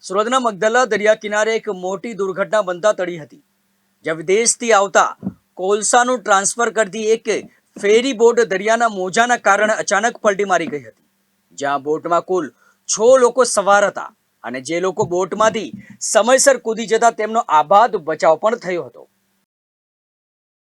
સુરતના મગદલા દરિયા કિનારે એક મોટી દુર્ઘટના બનતા તળી હતી, જ્યાં વિદેશથી આવતા કોલસાનું ટ્રાન્સફર કરતી એક ફેરી બોટ દરિયાના મોજાના કારણે અચાનક પલટી મારી ગઈ હતી, જ્યાં બોટમાં કુલ 6 લોકો સવાર હતા અને જે લોકો બોટમાંથી સમયસર કૂદી જતા તેમનો આબાદ બચાવ પણ થયો હતો.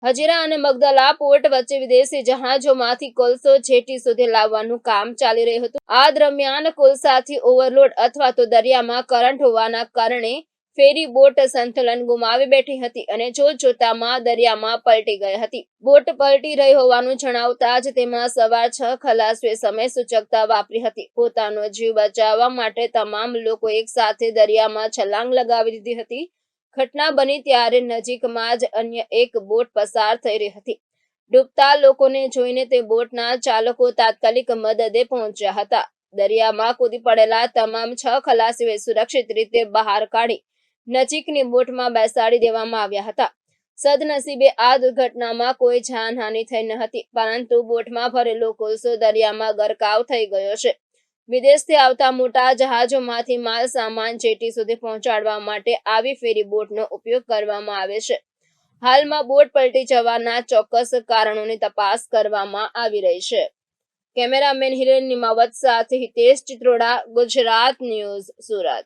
હજીરા અને મગદલા પોર્ટ વચ્ચે વિદેશી જહાજોમાંથી કોલસો જેટી સુધી લાવવાનું કામ ચાલી રહ્યું હતું. આ દરમિયાન કોલસાથી ઓવરલોડ અથવા તો દરિયામાં કરંટ હોવાના કારણે ફેરી બોટ સંતુલન ગુમાવી બેઠી હતી અને જોતજોતામાં દરિયામાં પલટી ગઈ હતી. બોટ પલટી રહી હોવાનું જણાવતા જ તેમાં સવાર 6 ખલાસીઓએ સમય સૂચકતા વાપરી હતી. પોતાનો જીવ બચાવવા માટે તમામ લોકો એક સાથે દરિયામાં છલાંગ લગાવી દીધી હતી. ઘટના બની ત્યારે નજીકમાં જ અન્ય એક બોટ પસાર થઈ રહી હતી. ડૂબતા લોકોને જોઈને તે બોટના ચાલકો તાત્કાલિક મદદે પહોંચ્યા હતા. દરિયામાં કૂદી પડેલા તમામ 6 ખલાસીઓએ સુરક્ષિત રીતે બહાર કાઢી નજીકની બોટમાં બેસાડી દેવામાં આવ્યા હતા. સદનસીબે આ દુર્ઘટનામાં કોઈ જાનહાનિ થઈ ન હતી, પરંતુ બોટમાં ભરેલો કોલસો દરિયામાં ગરકાવ થઈ ગયો છે. વિદેશથી આવતા મોટા જહાજોમાંથી માલ સામાન જેટી સુધી પહોંચાડવા માટે આવી ફેરી બોટનો ઉપયોગ કરવામાં આવે છે. હાલમાં બોટ પલટી જવાના ચોક્કસ કારણોની તપાસ કરવામાં આવી રહી છે. કેમેરામેન હિરેન નિમાવત સાથે હિતેશ ચિત્રોડા, ગુજરાત ન્યૂઝ, સુરત.